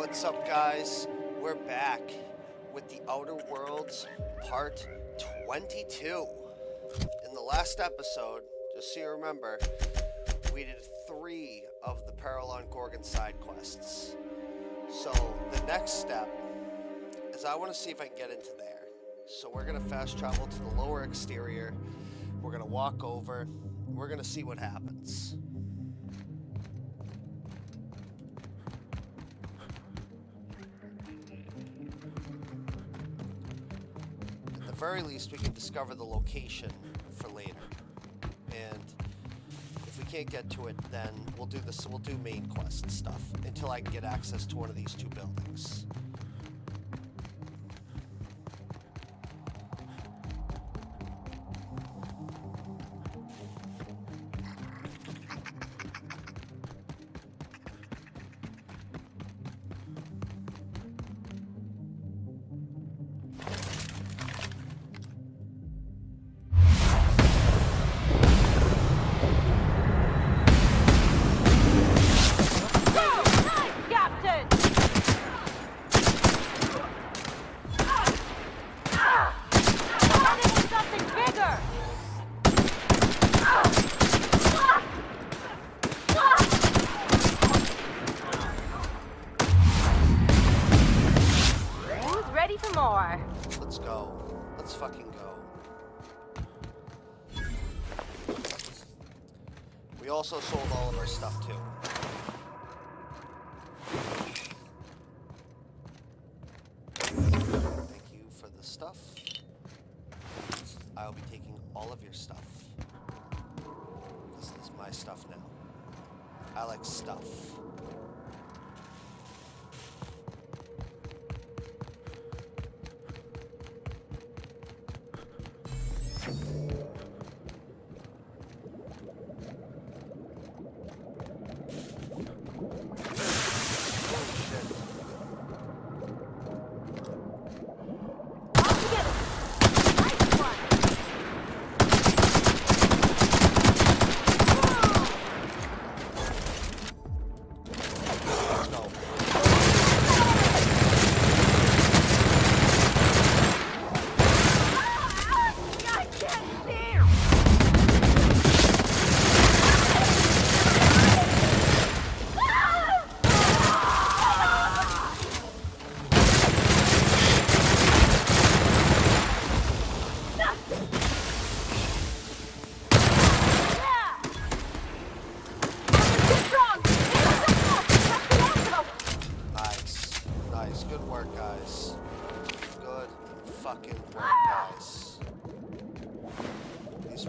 What's up, guys? We're back with the Outer Worlds Part 22. In the last episode, just so you remember, we did 3 of the Paralon Gorgon side quests. So the next step is I want to see if I can get into there. So we're going to fast travel to the lower exterior. We're going to walk over. We're going to see what happens. At the very least, we can discover the location for later. And if we can't get to it, then we'll do this. We'll do main quest stuff until I can get access to one of these 2 buildings. Let's go. Let's fucking go. We also sold all of our stuff too. Thank you for the stuff. I'll be taking all of your stuff. This is my stuff now. I like stuff.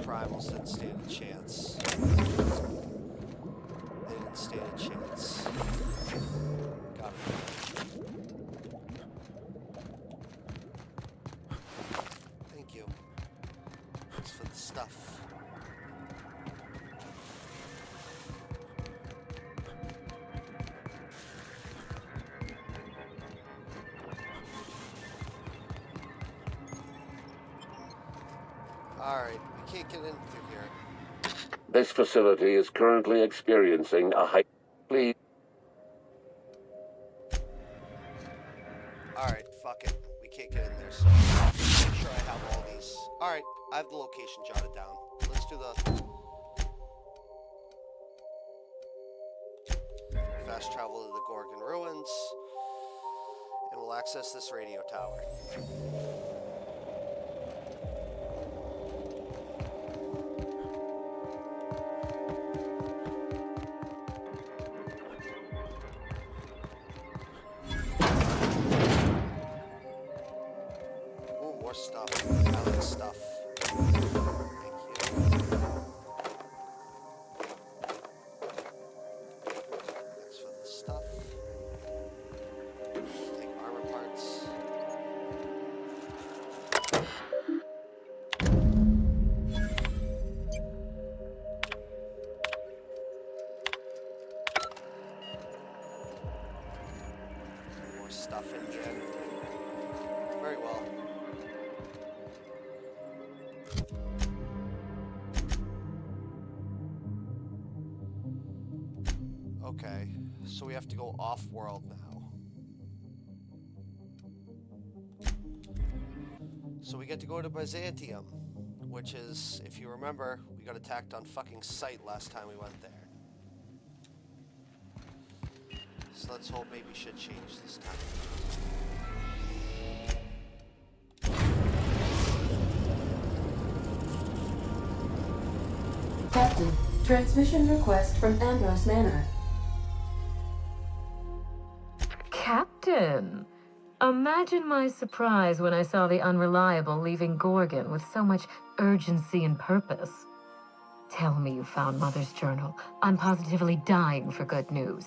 Primals didn't stand a chance. They didn't stand a chance. Got it. Thank you. Thanks for the stuff. Alright. Can't get in through here. This facility is currently experiencing a high... Please. Alright, fuck it. We can't get in there, so make sure I have all these. Alright, I have the location jotted down. Let's do the fast travel to the Gorgon ruins, and we'll access this radio tower. More stuff. I like stuff. Thank you. Thanks for the stuff. Take armor parts. More stuff in here. Very well. Okay, so we have to go off-world now. So we get to go to Byzantium, which is, if you remember, we got attacked on fucking sight last time we went there. So let's hope maybe shit changed this time. Captain, transmission request from Ambrose Manor. Captain! Imagine my surprise when I saw the Unreliable leaving Gorgon with so much urgency and purpose. Tell me you found Mother's journal. I'm positively dying for good news.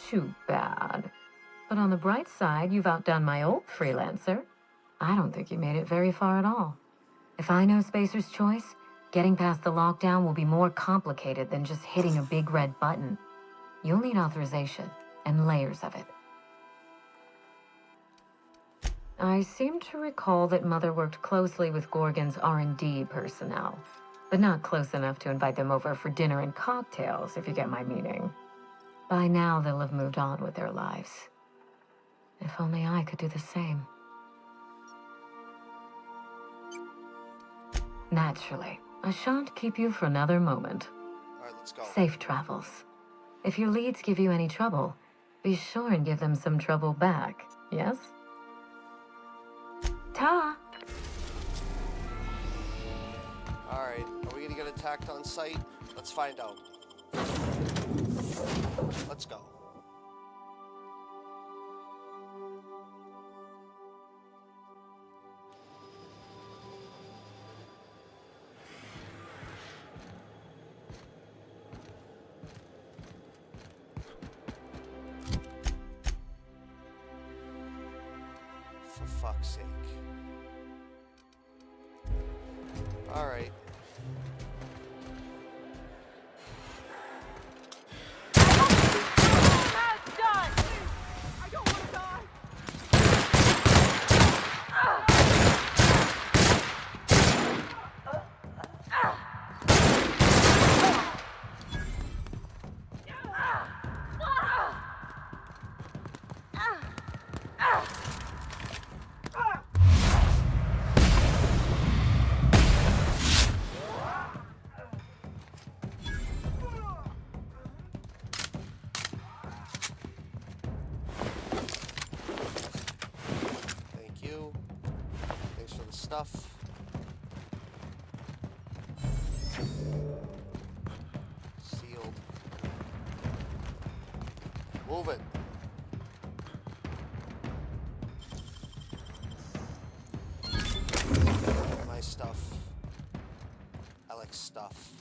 Too bad. But on the bright side, you've outdone my old freelancer. I don't think you made it very far at all. If I know Spacer's Choice, getting past the lockdown will be more complicated than just hitting a big red button. You'll need authorization, and layers of it. I seem to recall that Mother worked closely with Gorgon's R&D personnel, but not close enough to invite them over for dinner and cocktails, if you get my meaning. By now, they'll have moved on with their lives. If only I could do the same. Naturally, I shan't keep you for another moment. All right, let's go. Safe travels. If your leads give you any trouble, be sure and give them some trouble back, yes? Ta! All right, are we gonna get attacked on sight? Let's find out. Let's go. For fuck's sake. All right. Thank you. Thanks for the stuff. Sealed. Move it. My stuff. I like stuff.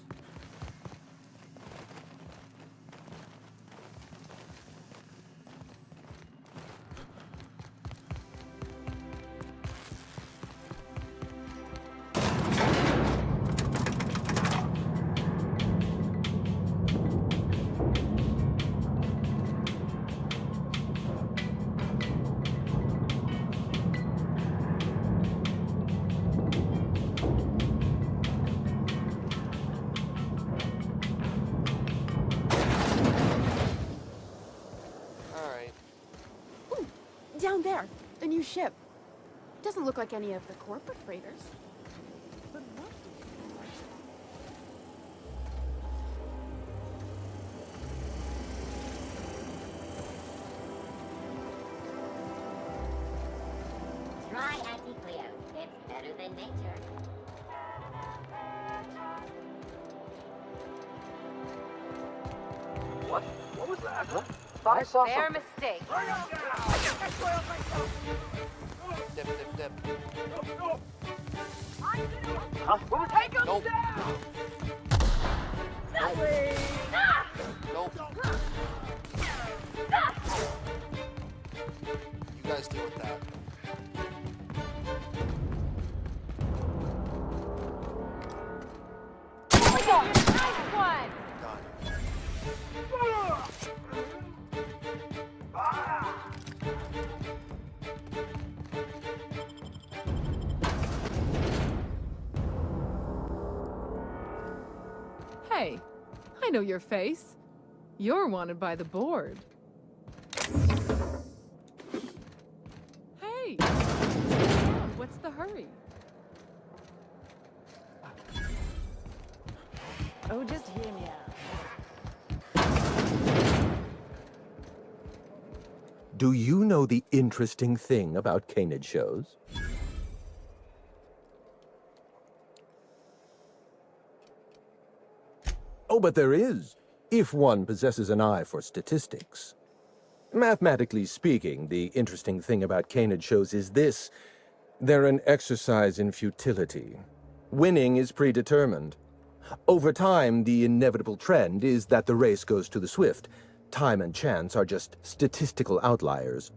Down there, the new ship. Doesn't look like any of the corporate freighters. But what? Try Anti-Cleo. It's better than nature. What? What was that? Huh? I saw Their something. mistake. Dip, dip, dip. Huh? What was that? Nope. Nope. You guys deal with that. Nice one! Done. Hey, I know your face. You're wanted by the board. Hey! Slow down. What's the hurry? Oh, just hear me out. Do you know the interesting thing about canid shows? Oh, but there is, if one possesses an eye for statistics. Mathematically speaking, the interesting thing about canid shows is this. They're an exercise in futility. Winning is predetermined. Over time, the inevitable trend is that the race goes to the swift. Time and chance are just statistical outliers.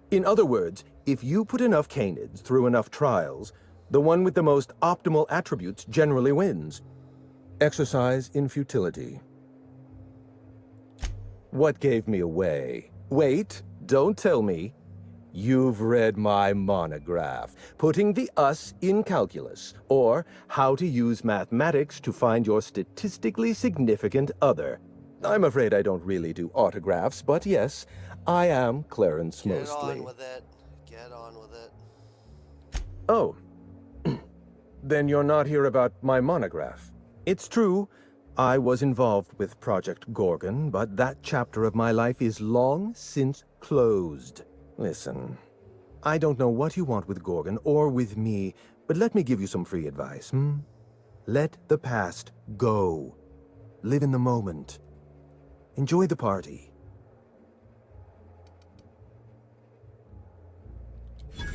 In other words, if you put enough canids through enough trials, the one with the most optimal attributes generally wins. Exercise in futility. What gave me away? Wait, don't tell me. You've read my monograph, Putting the Us in Calculus, or How to Use Mathematics to Find Your Statistically Significant Other. I'm afraid I don't really do autographs, but yes, I am Clarence Mostly. Get on with it. Get on with it. Oh. Then you're not here about my monograph. It's true, I was involved with Project Gorgon, but that chapter of my life is long since closed. Listen, I don't know what you want with Gorgon or with me, but let me give you some free advice, Let the past go. Live in the moment. Enjoy the party.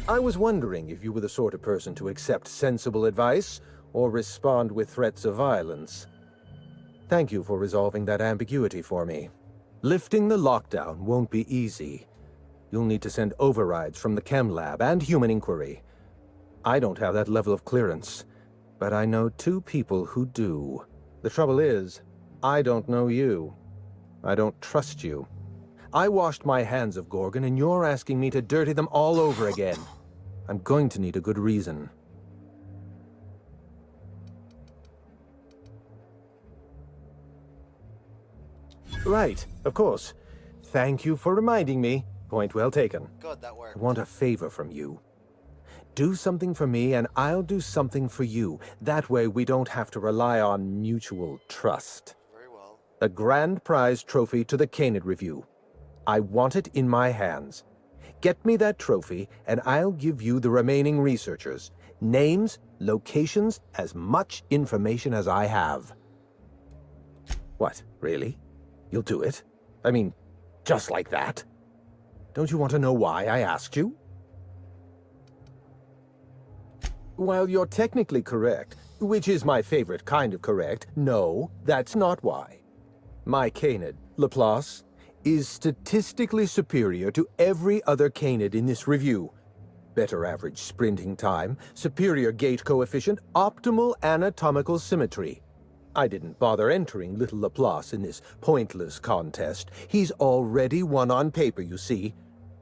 I was wondering if you were the sort of person to accept sensible advice or respond with threats of violence. Thank you for resolving that ambiguity for me. Lifting the lockdown won't be easy. You'll need to send overrides from the Chem Lab and Human Inquiry. I don't have that level of clearance, but I know 2 people who do. The trouble is, I don't know you. I don't trust you. I washed my hands of Gorgon, and you're asking me to dirty them all over again. I'm going to need a good reason. Right, of course. Thank you for reminding me. Point well taken. Good, that worked. I want a favor from you. Do something for me, and I'll do something for you. That way we don't have to rely on mutual trust. Very well. A grand prize trophy to the Canid Review. I want it in my hands. Get me that trophy, and I'll give you the remaining researchers. Names, locations, as much information as I have. What, really? You'll do it? I mean, just like that? Don't you want to know why I asked you? While you're technically correct, which is my favorite kind of correct, no, that's not why. My canid, Laplace, is statistically superior to every other canid in this review. Better average sprinting time, superior gait coefficient, optimal anatomical symmetry. I didn't bother entering little Laplace in this pointless contest. He's already won on paper, you see.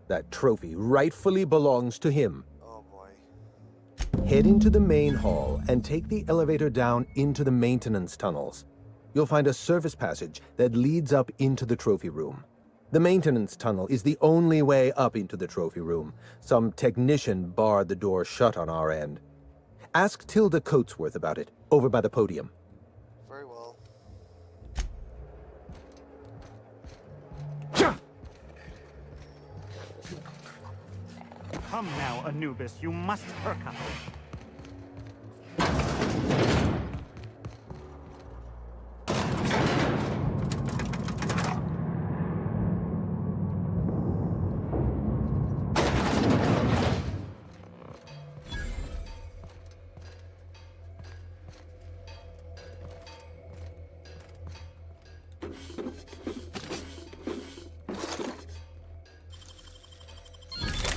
That trophy rightfully belongs to him. Oh boy. Head into the main hall and take the elevator down into the maintenance tunnels. You'll find a service passage that leads up into the trophy room. The maintenance tunnel is the only way up into the trophy room. Some technician barred the door shut on our end. Ask Tilda Coatsworth about it, over by the podium. Very well. Come now, Anubis, you must perk up.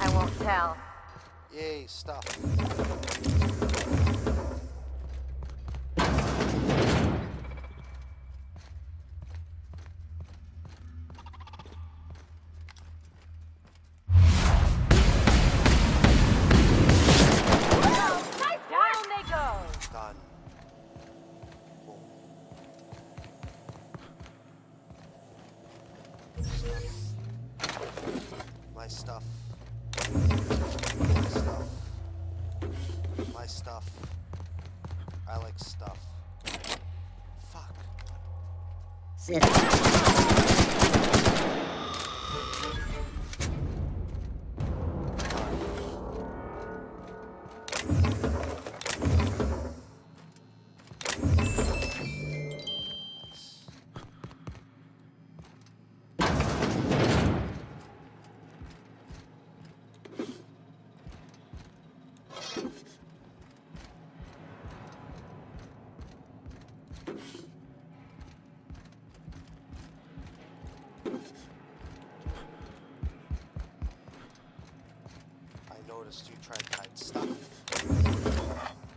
I won't tell. Yay, stop. Down they go! Done. Cool. Noticed you tried to hide stuff.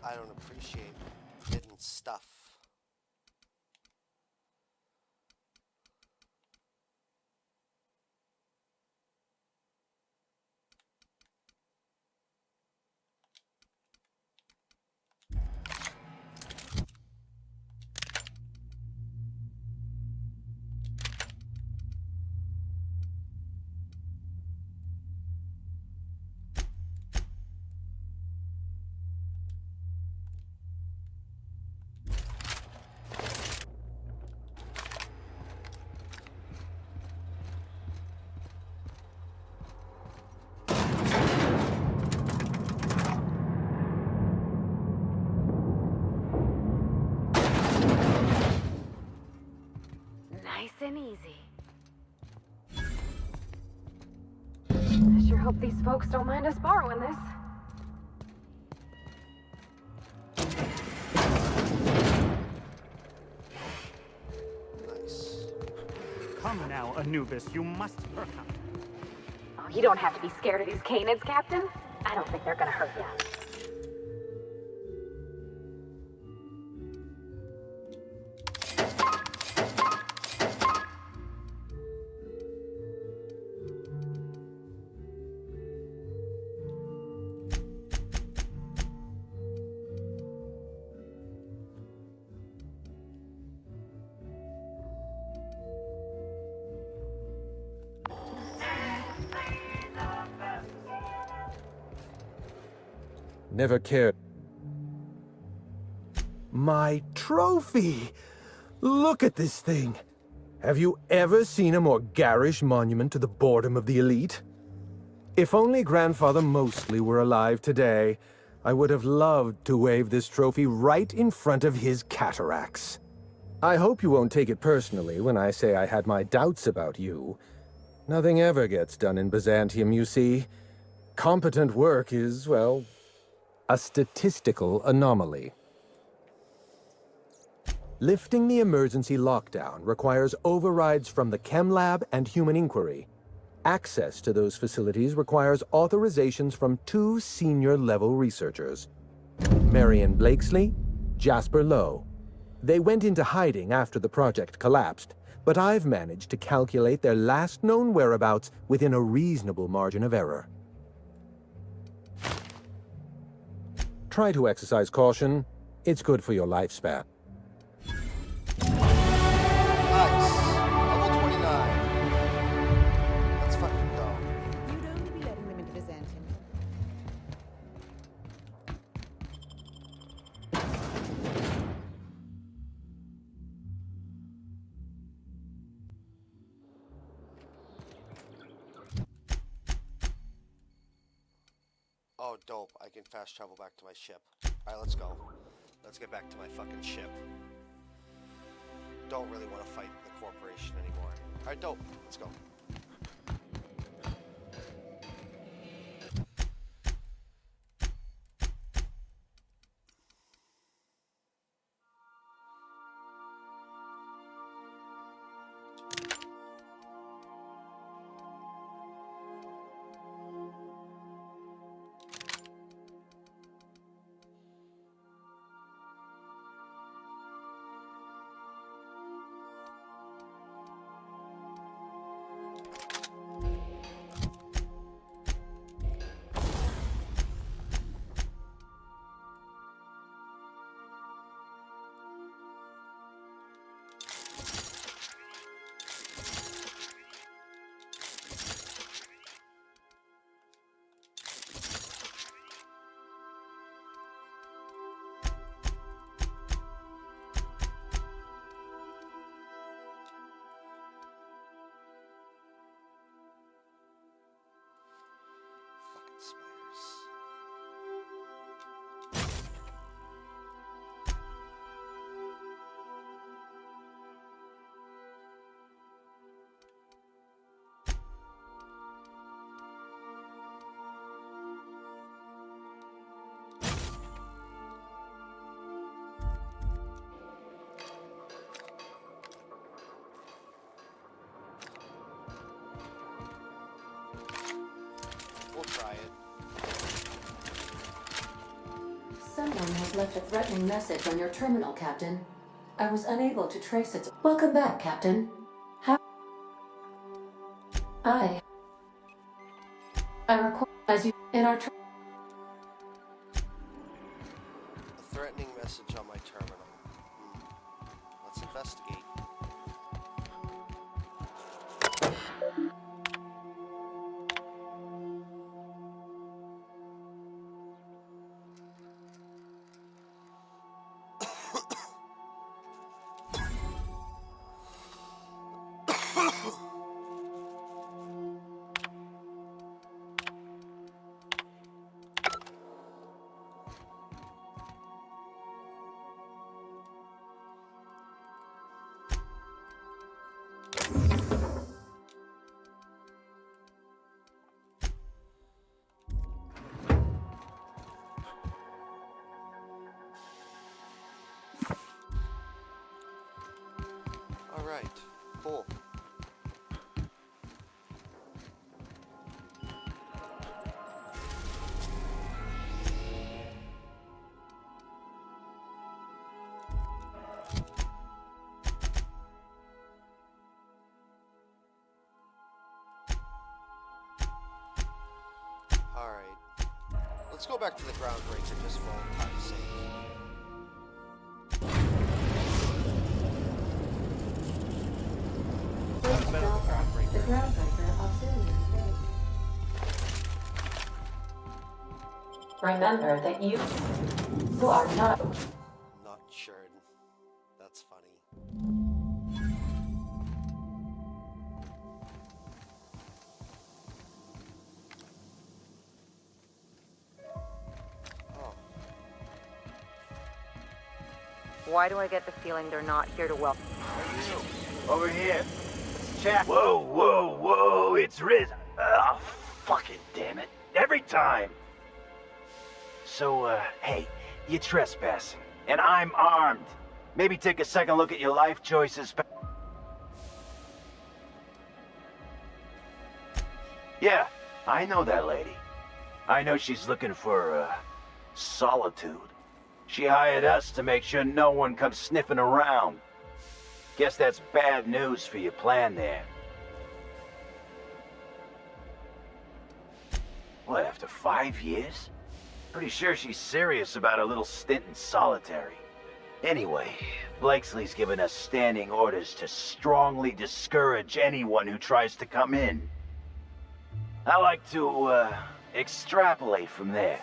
I don't appreciate hidden stuff. Nice and easy. I sure hope these folks don't mind us borrowing this. Nice. Come now, Anubis, you must perk up. Oh, you don't have to be scared of these canids, Captain. I don't think they're gonna hurt you. Never cared. My trophy! Look at this thing! Have you ever seen a more garish monument to the boredom of the elite? If only Grandfather Mostly were alive today, I would have loved to wave this trophy right in front of his cataracts. I hope you won't take it personally when I say I had my doubts about you. Nothing ever gets done in Byzantium, you see. Competent work is, well, a statistical anomaly. Lifting the emergency lockdown requires overrides from the Chem Lab and Human Inquiry. Access to those facilities requires authorizations from 2 senior-level researchers, Marion Blakesley, Jasper Lowe. They went into hiding after the project collapsed, but I've managed to calculate their last known whereabouts within a reasonable margin of error. Try to exercise caution. It's good for your lifespan. Nice. Level 29. Let's fucking go. You'd only be letting them into Byzantium. Oh, dope. I can fast travel back to my ship. Alright, let's go. Let's get back to my fucking ship. Don't really want to fight the corporation anymore. Alright, dope. Let's go. Someone has left a threatening message on your terminal, Captain. I was unable to trace it. Welcome back, Captain. I require, as you in our A threatening message on my terminal. Let's investigate. All right, cool. All right, let's go back to the Groundbreaker just for old time's sake. the Groundbreaker Auxiliary Base. Remember that you are not. Not sure. That's funny. Oh. Why do I get the feeling they're not here to welcome? Over here. Chat. Whoa, whoa, whoa, it's Riz. Oh, fucking damn it. Every time. So, hey, you're trespassing, and I'm armed. Maybe take a second look at your life choices. Yeah, I know that lady. I know she's looking for, solitude. She hired us to make sure no one comes sniffing around. Guess that's bad news for your plan there. What, after 5 years? Pretty sure she's serious about a little stint in solitary. Anyway, Blakesley's given us standing orders to strongly discourage anyone who tries to come in. I like to, extrapolate from there.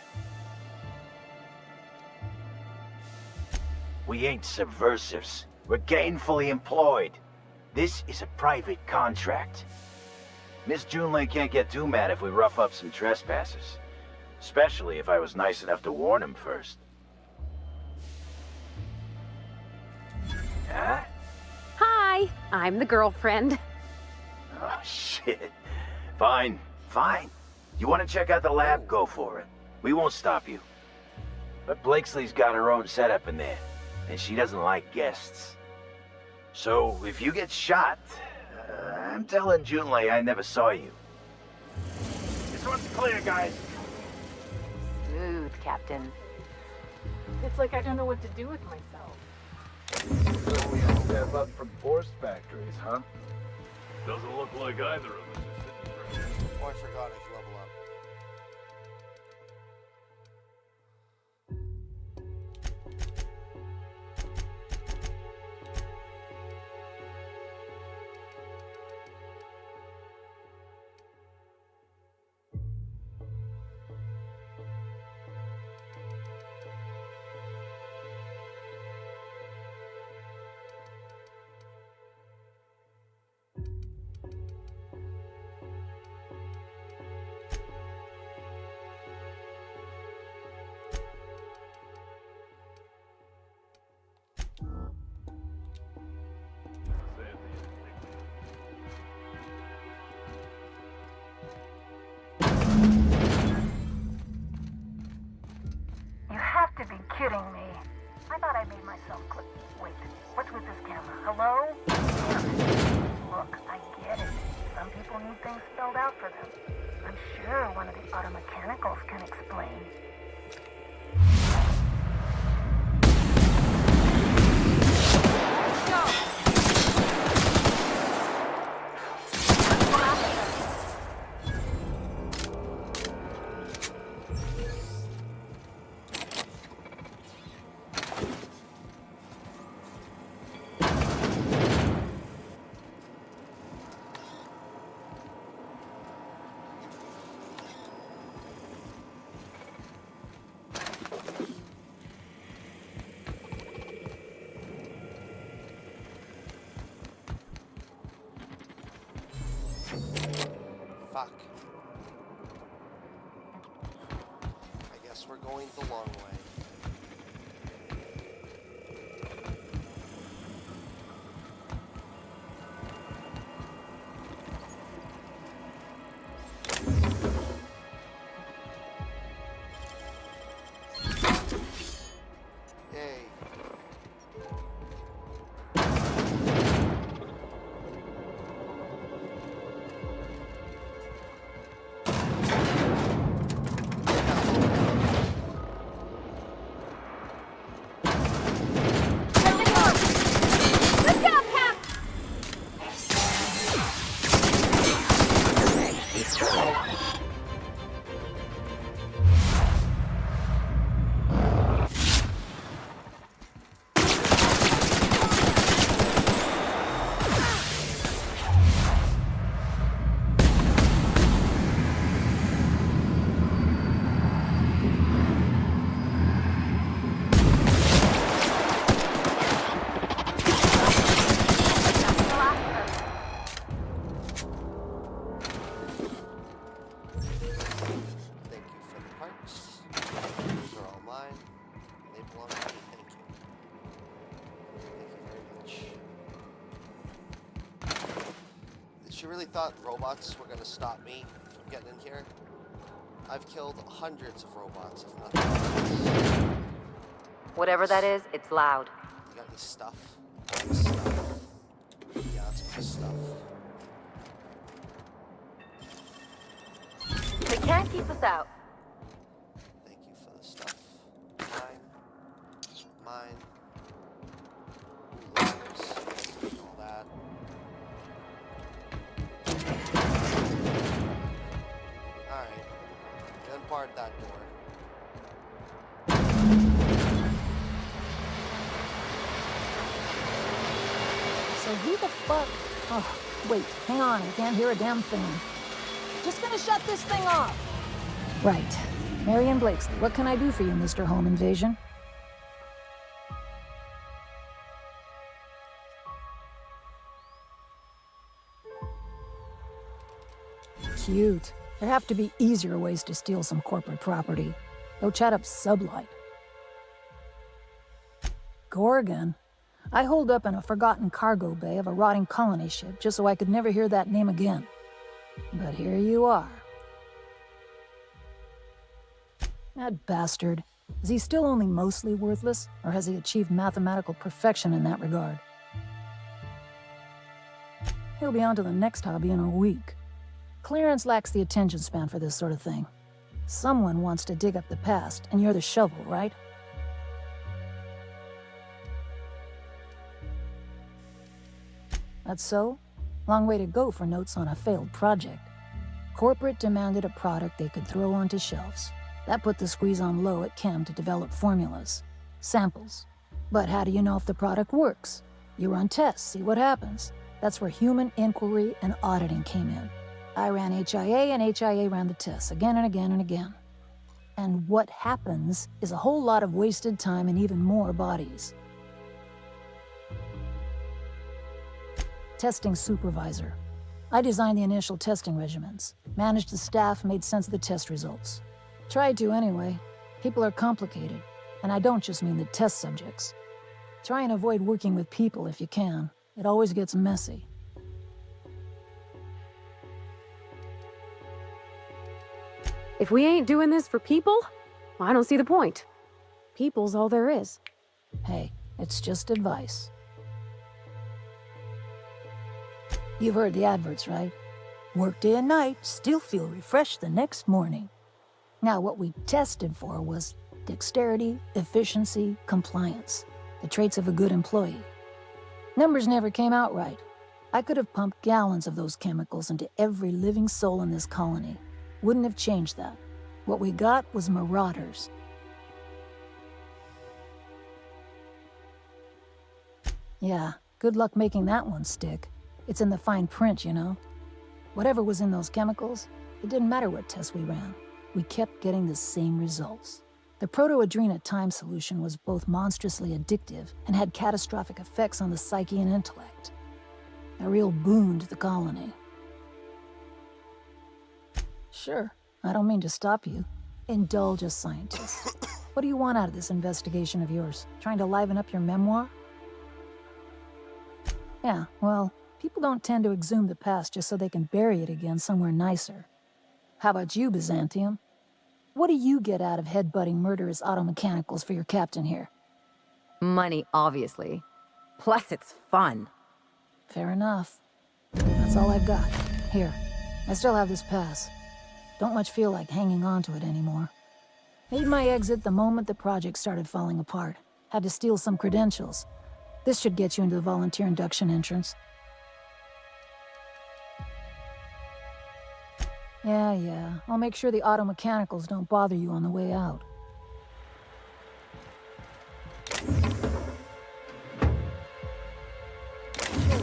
We ain't subversives. We're gainfully employed. This is a private contract. Miss Junlei can't get too mad if we rough up some trespassers. Especially if I was nice enough to warn him first. Huh? Hi, I'm the girlfriend. Oh, shit. Fine, fine. You want to check out the lab? Go for it. We won't stop you. But Blakesley's got her own setup in there, and she doesn't like guests. So, if you get shot, I'm telling Junlei I never saw you. This one's clear, guys. Smooth, Captain. It's like I don't know what to do with myself. So we all step up from forced factories, huh? Doesn't look like either of us is sitting pretty. Oh, I forgot I can level up. You have to be kidding me. I thought I made myself click. Wait, what's with this camera? Hello? Look, I get it. Some people need things spelled out for them. I'm sure one of the auto mechanicals can explain. guess we're going the long way. Yay. Let's get up, Cap! Thank you for the parts. Those are all mine. They belong to me. Thank you. Thank you very much. She really thought robots were going to stop me from getting in here. I've killed hundreds of robots, if not thousands. Whatever that is, it's loud. You got any stuff? Any stuff? Yeah, it's my stuff. They can't keep us out. Thank you for the stuff. Mine. Mine. Ooh, ladders. And all that. Alright. Unbarred that door. So who the fuck? Oh, wait, hang on, I can't hear a damn thing. Just gonna shut this thing off. Right. Marion Blakesley, what can I do for you, Mr. Home Invasion? Cute. There have to be easier ways to steal some corporate property. Go chat up Sublight. Gorgon? I holed up in a forgotten cargo bay of a rotting colony ship just so I could never hear that name again. But here you are. That bastard. Is he still only mostly worthless, or has he achieved mathematical perfection in that regard? He'll be on to the next hobby in a week. Clarence lacks the attention span for this sort of thing. Someone wants to dig up the past, and you're the shovel, right? That's so? Long way to go for notes on a failed project. Corporate demanded a product they could throw onto shelves. That put the squeeze on low at Chem to develop formulas. Samples. But how do you know if the product works? You run tests, see what happens. That's where human inquiry and auditing came in. I ran HIA, and HIA ran the tests again and again and again. And what happens is a whole lot of wasted time and even more bodies. Testing supervisor. I designed the initial testing regimens, managed the staff, made sense of the test results. Tried to anyway. People are complicated, and I don't just mean the test subjects. Try and avoid working with people if you can. It always gets messy. If we ain't doing this for people, I don't see the point. People's all there is. Hey, it's just advice. You've heard the adverts, right? Work day and night, still feel refreshed the next morning. Now, what we tested for was dexterity, efficiency, compliance. The traits of a good employee. Numbers never came out right. I could have pumped gallons of those chemicals into every living soul in this colony. Wouldn't have changed that. What we got was marauders. Yeah, good luck making that one stick. It's in the fine print, you know. Whatever was in those chemicals, it didn't matter what tests we ran. We kept getting the same results. The protoadrena time solution was both monstrously addictive and had catastrophic effects on the psyche and intellect. A real boon to the colony. Sure, I don't mean to stop you. Indulge us, scientists. What do you want out of this investigation of yours? Trying to liven up your memoir? Yeah, well, people don't tend to exhume the past just so they can bury it again somewhere nicer. How about you, Byzantium? What do you get out of headbutting murderous automechanicals for your captain here? Money, obviously. Plus, it's fun. Fair enough. That's all I've got. Here, I still have this pass. Don't much feel like hanging on to it anymore. Made my exit the moment the project started falling apart. Had to steal some credentials. This should get you into the volunteer induction entrance. Yeah. I'll make sure the automechanicals don't bother you on the way out. Sure,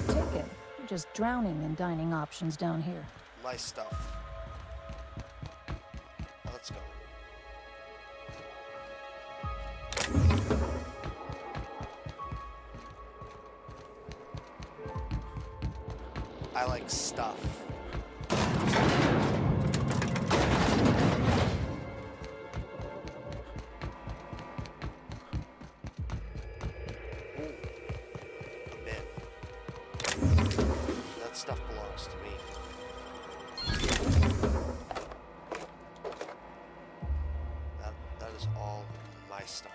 take it. You're just drowning in dining options down here. My stuff. Let's go. I like stuff. Ooh, a bin. That stuff belongs to me. That is all my stuff.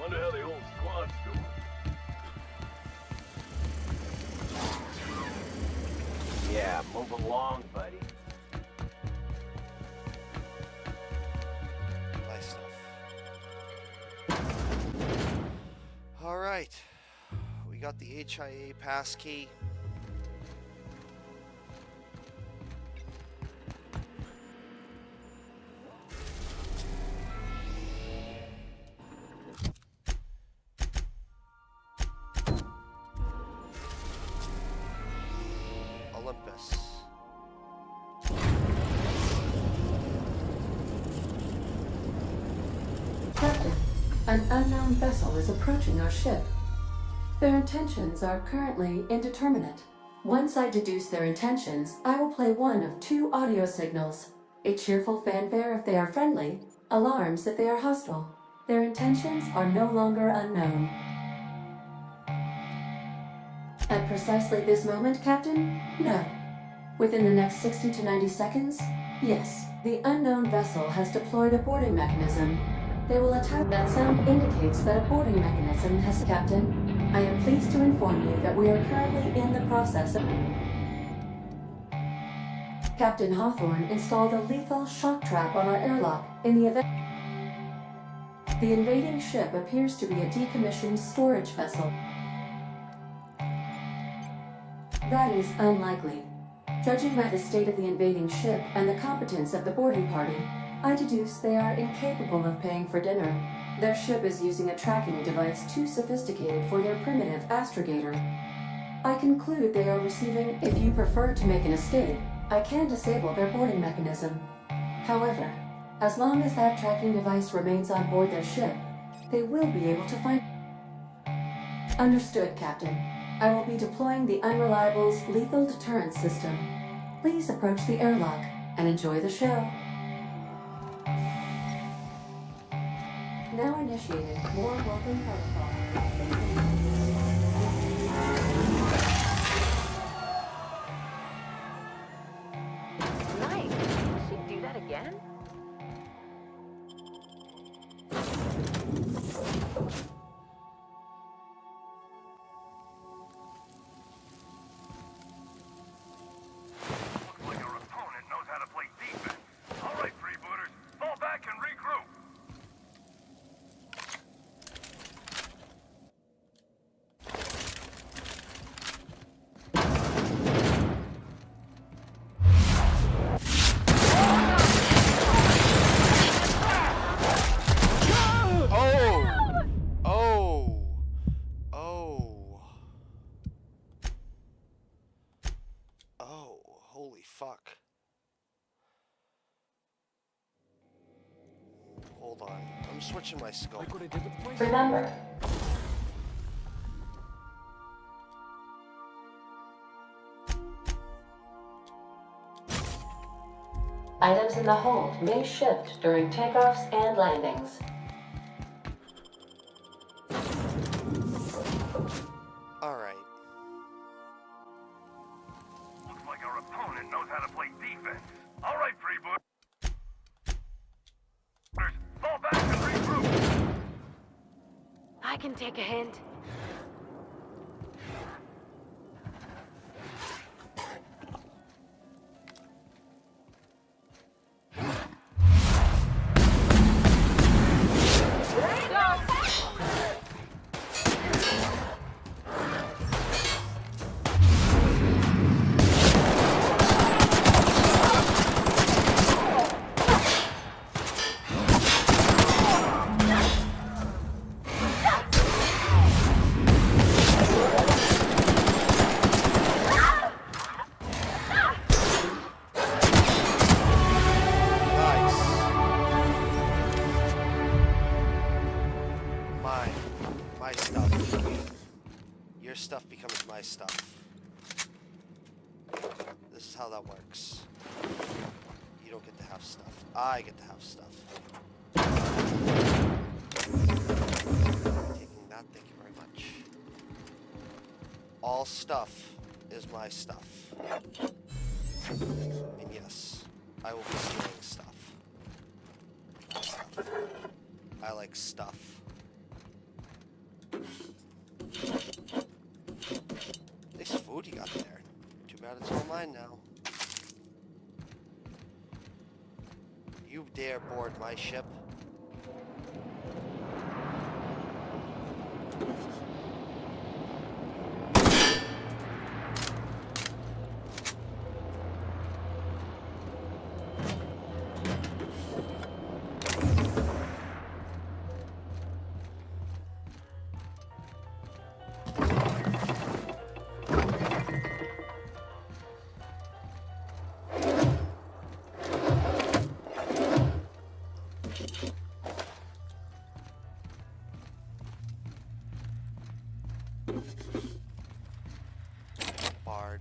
Wonder how the old squad's doing. Yeah, move along, buddy. My stuff. All right. We got the HIA passkey. Olympus. Captain, an unknown vessel is approaching our ship. Their intentions are currently indeterminate. Once I deduce their intentions, I will play one of two audio signals. A cheerful fanfare if they are friendly, alarms if they are hostile. Their intentions are no longer unknown. At precisely this moment, Captain? No. Within the next 60 to 90 seconds? Yes. The unknown vessel has deployed a boarding mechanism. They will attack. That sound indicates that a boarding mechanism has... Captain, I am pleased to inform you that we are currently in the process of... Captain Hawthorne installed a lethal shock trap on our airlock in the event... The invading ship appears to be a decommissioned storage vessel. That is unlikely. Judging by the state of the invading ship and the competence of the boarding party, I deduce they are incapable of paying for dinner. Their ship is using a tracking device too sophisticated for their primitive astrogator. I conclude they are receiving... If you prefer to make an escape, I can disable their boarding mechanism. However, as long as that tracking device remains on board their ship, they will be able to find... Understood, Captain. I will be deploying the Unreliable's lethal deterrence system. Please approach the airlock and enjoy the show. Now initiated. More welcome protocol. Nice. Should do that again? Looks like our opponent knows how to play defense. All right, freebooters, fall back and regroup. Holy fuck. Hold on. I'm switching my scope. Remember, items in the hold may shift during takeoffs and landings. Alright. Looks like our opponent knows how to play defense. All right, freebooters, fall back and regroup. I can take a hint. My stuff. Your stuff becomes my stuff. This is how that works. You don't get to have stuff. I get to have stuff. Taking that, thank you very much. All stuff is my stuff. And yes, I will be stealing stuff. I like stuff. Nice food you got there. Too bad it's all mine now. You dare board my ship? Bard.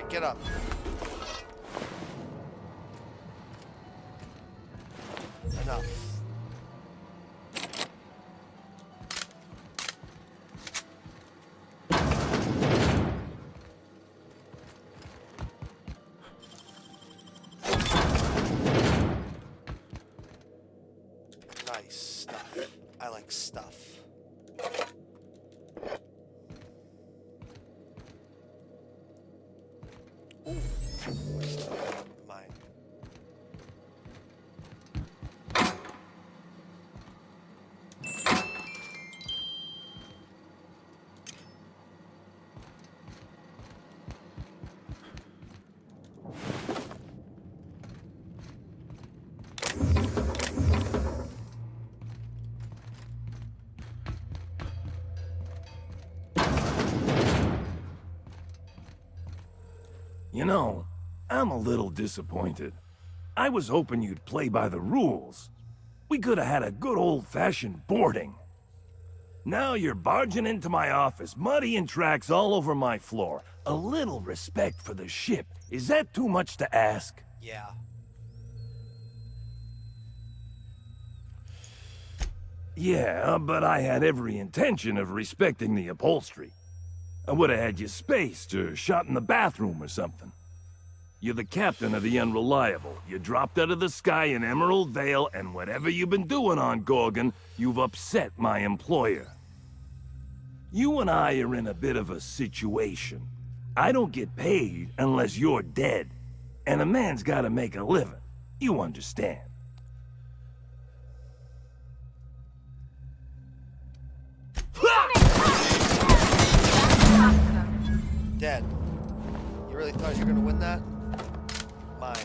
Get up. Enough. Nice stuff. I like stuff. Mine. You know, I'm a little disappointed. I was hoping you'd play by the rules. We could have had a good old-fashioned boarding. Now you're barging into my office, muddying tracks all over my floor. A little respect for the ship. Is that too much to ask? Yeah. Yeah, but I had every intention of respecting the upholstery. I would have had you spaced or shot in the bathroom or something. You're the captain of the Unreliable. You dropped out of the sky in Emerald Vale, and whatever you've been doing on Gorgon, you've upset my employer. You and I are in a bit of a situation. I don't get paid unless you're dead. And a man's gotta make a living. You understand. Dead. You really thought you were gonna win that? Mine.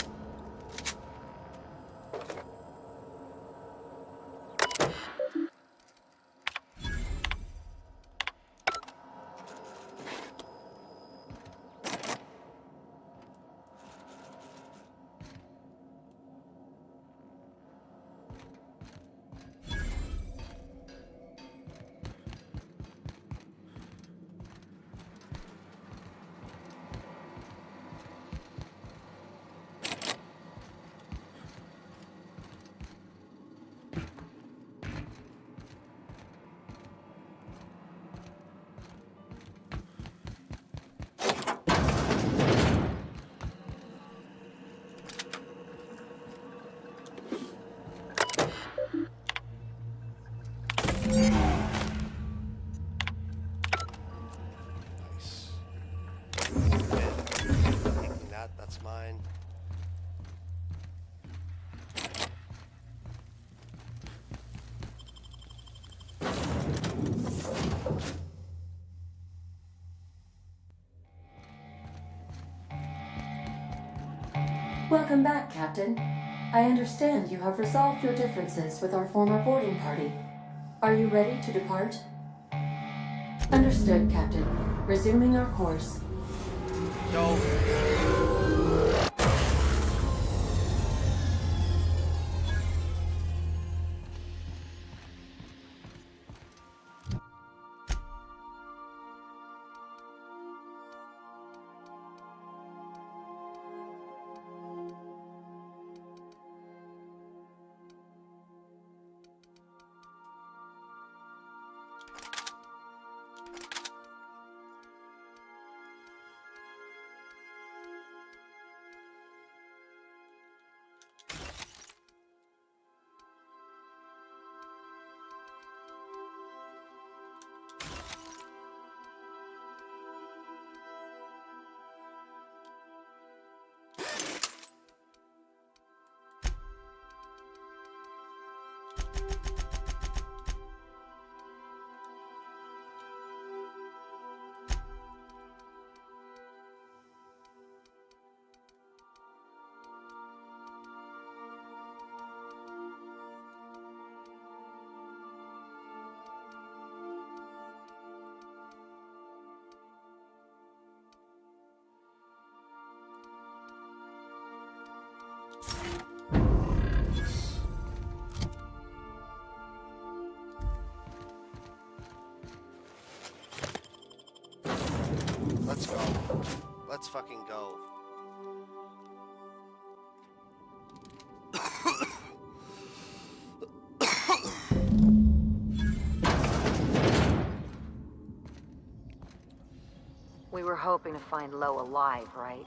That's mine. Welcome back, Captain. I understand you have resolved your differences with our former boarding party. Are you ready to depart? Understood, Captain. Resuming our course. No. Let's go. Let's fucking go. We were hoping to find Lo alive, right?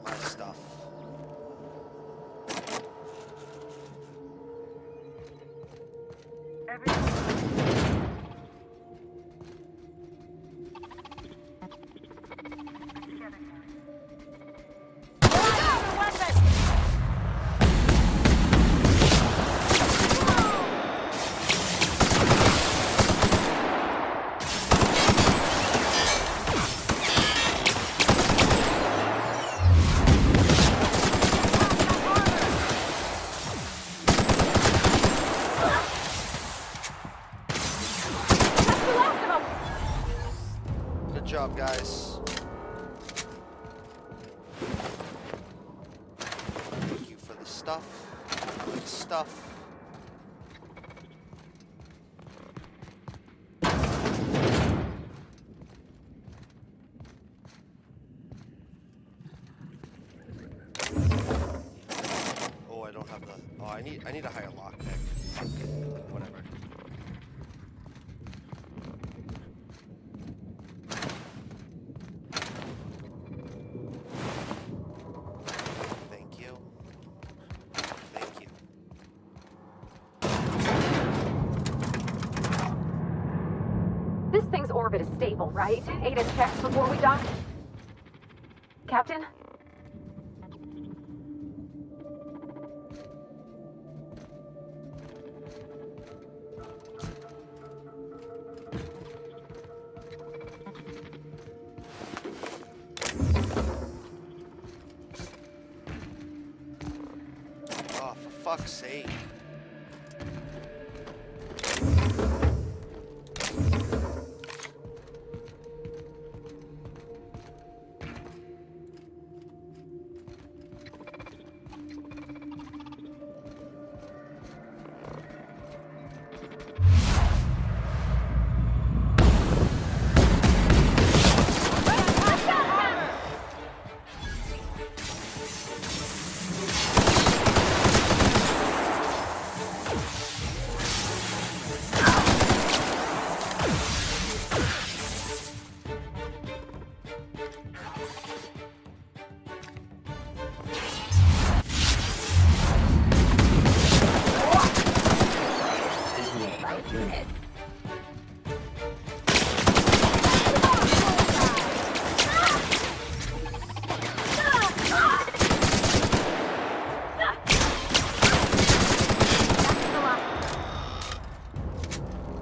My stuff. Good job, guys. Thank you for the stuff. Good stuff. Oh, I don't have the. Oh, I need a higher lockpick. Whatever. Thank you. Thank you. This thing's orbit is stable, right? ADIS checks before we dock? Captain? Oh, for fuck's sake.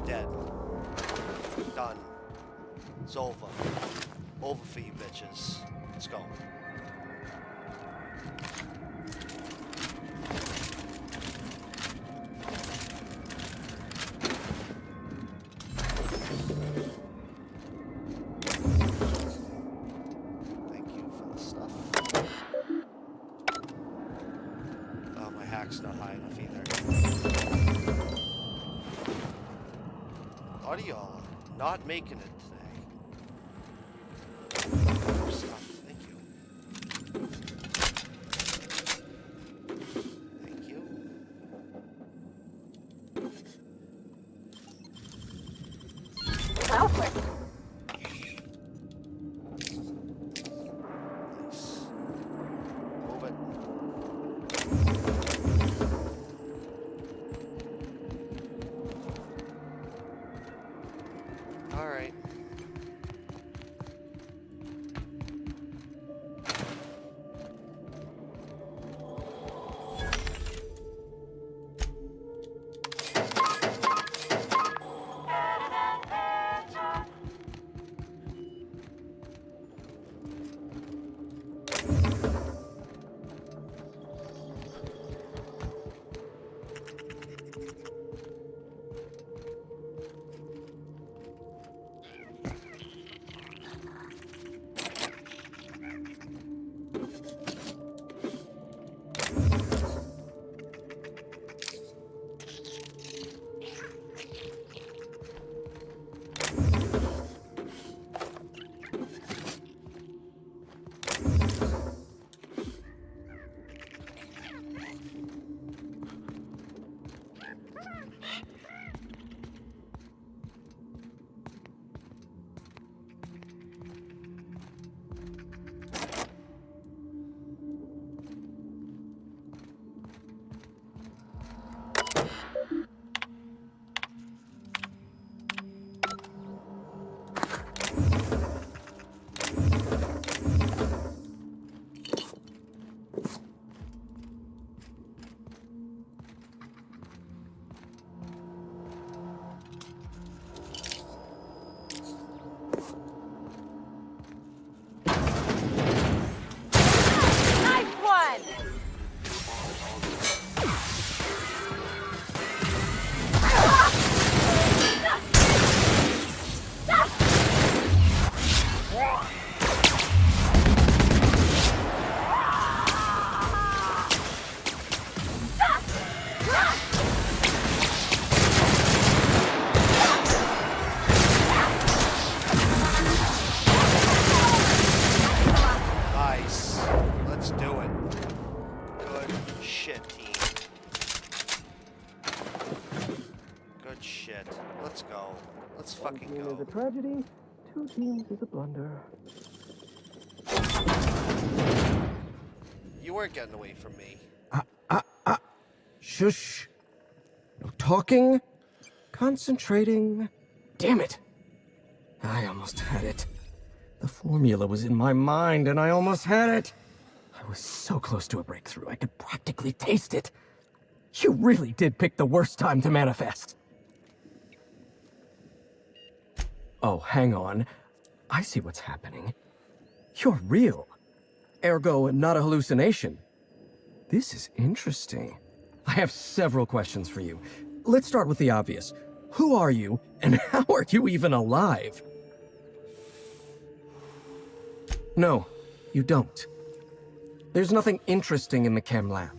Dead. Done. It's over. Over for you bitches. Let's go. Thank you for the stuff. Oh, my hack's not high enough either. A lot of y'all not making it today. More stuff. Thank you. Thank you. Southwick. Nice. Move it. All right. go. is a tragedy, 2 teams is a blunder. You weren't getting away from me. Shush. No talking. Concentrating. Damn it. I almost had it. The formula was in my mind and I almost had it. I was so close to a breakthrough, I could practically taste it. You really did pick the worst time to manifest. Oh, hang on. I see what's happening. You're real. Ergo, not a hallucination. This is interesting. I have several questions for you. Let's start with the obvious. Who are you, and how are you even alive? No, you don't. There's nothing interesting in the chem lab.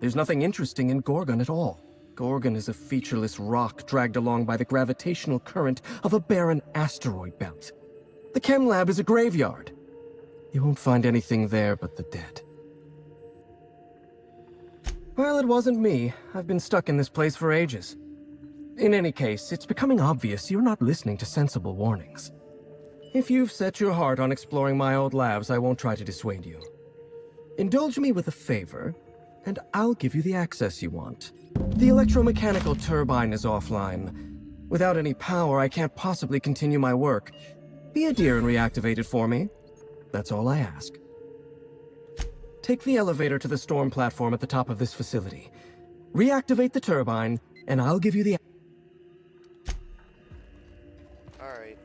There's nothing interesting in Gorgon at all. Gorgon is a featureless rock dragged along by the gravitational current of a barren asteroid belt. The chem lab is a graveyard. You won't find anything there but the dead. Well, it wasn't me. I've been stuck in this place for ages. In any case, it's becoming obvious you're not listening to sensible warnings. If you've set your heart on exploring my old labs, I won't try to dissuade you. Indulge me with a favor, and I'll give you the access you want. The electromechanical turbine is offline. Without any power, I can't possibly continue my work. Be a dear and reactivate it for me. That's all I ask. Take the elevator to the storm platform at the top of this facility. Reactivate the turbine, and I'll give you the... Alright.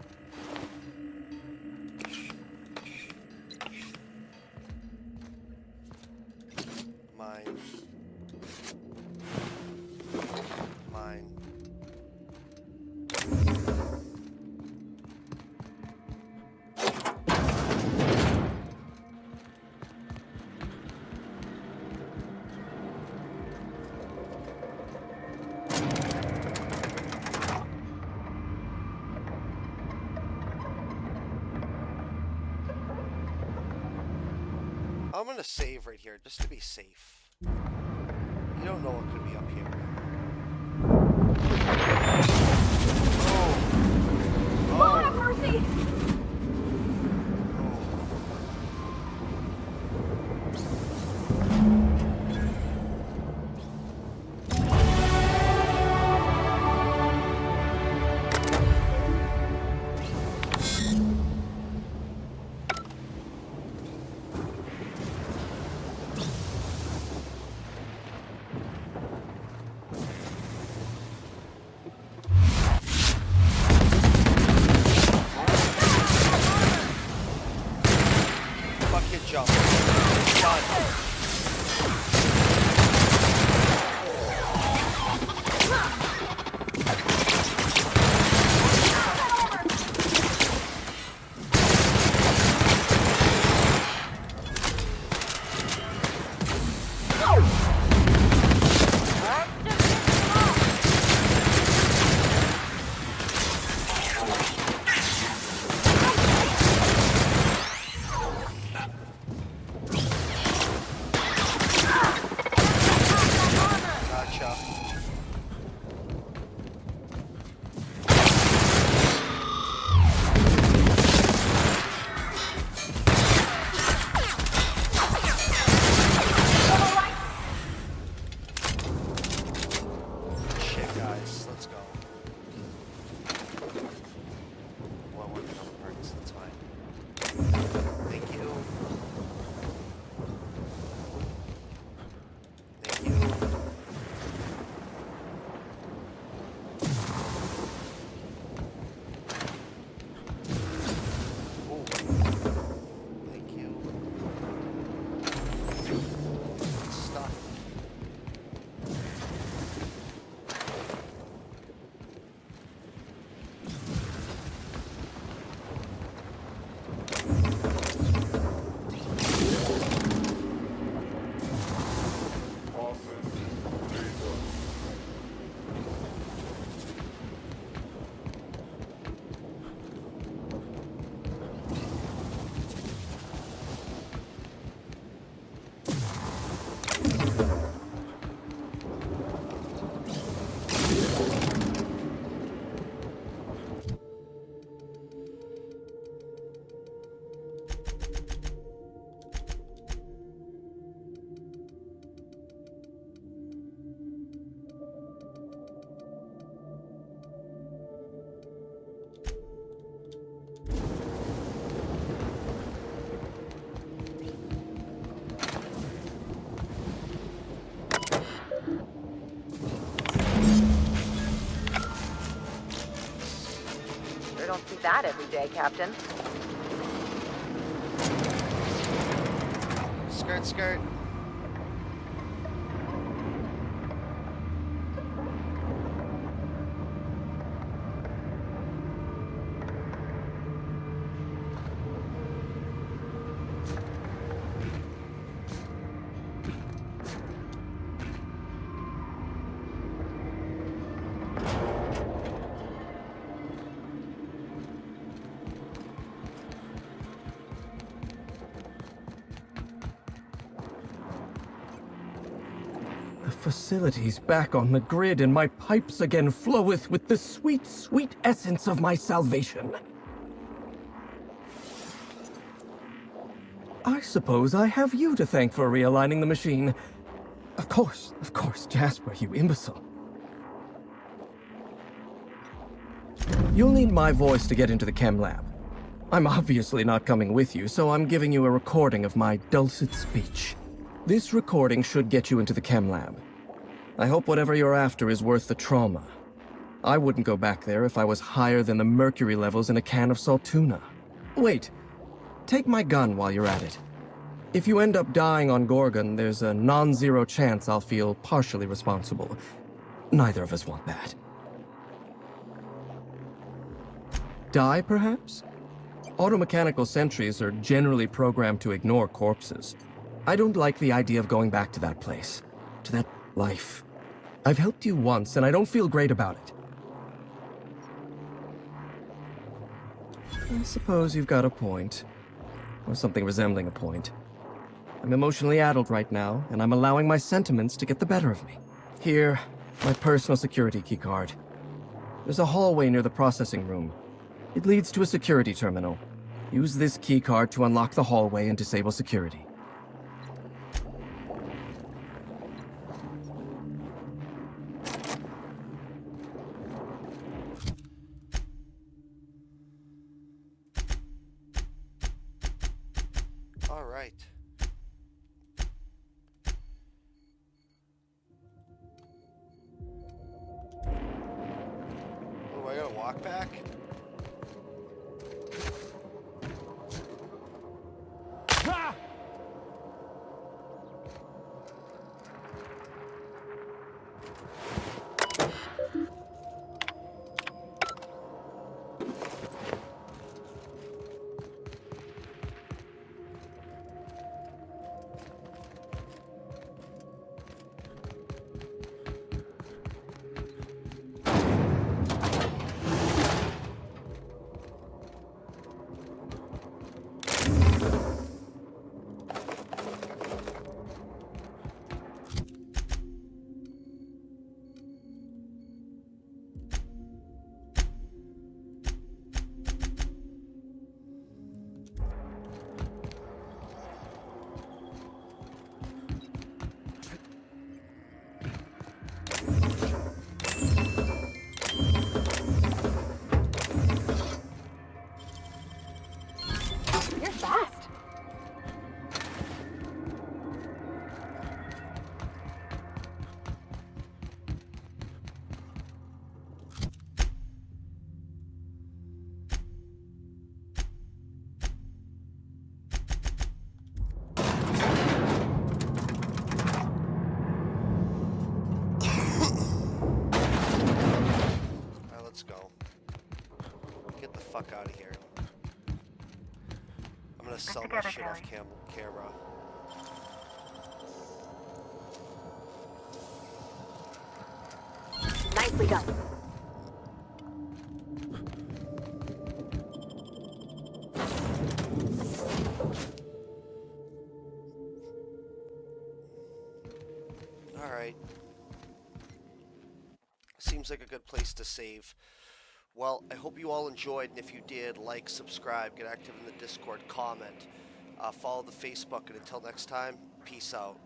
Mine. I'm gonna save right here, just to be safe. You don't know what could be up here. Lord have mercy! that every day, Captain. Skirt, skirt. The facility's back on the grid, and my pipes again floweth with the sweet, sweet essence of my salvation. I suppose I have you to thank for realigning the machine. Of course, Jasper, you imbecile. You'll need my voice to get into the chem lab. I'm obviously not coming with you, so I'm giving you a recording of my dulcet speech. This recording should get you into the chem lab. I hope whatever you're after is worth the trauma. I wouldn't go back there if I was higher than the mercury levels in a can of salt tuna. Wait, take my gun while you're at it. If you end up dying on Gorgon, there's a non-zero chance I'll feel partially responsible. Neither of us want that. Die, perhaps? Automechanical sentries are generally programmed to ignore corpses. I don't like the idea of going back to that place, to that life. I've helped you once, and I don't feel great about it. I suppose you've got a point, or something resembling a point. I'm emotionally addled right now, and I'm allowing my sentiments to get the better of me. Here, my personal security keycard. There's a hallway near the processing room. It leads to a security terminal. Use this keycard to unlock the hallway and disable security. All right. Oh, I gotta walk back? Ah! You're fast. Alright, let's go. Get the fuck out of here. I'm gonna sell my shit off camera. Nicely done. Alright. Seems like a good place to save. Well, I hope you all enjoyed, and if you did, like, subscribe, get active in the Discord, comment, follow the Facebook, and until next time, peace out.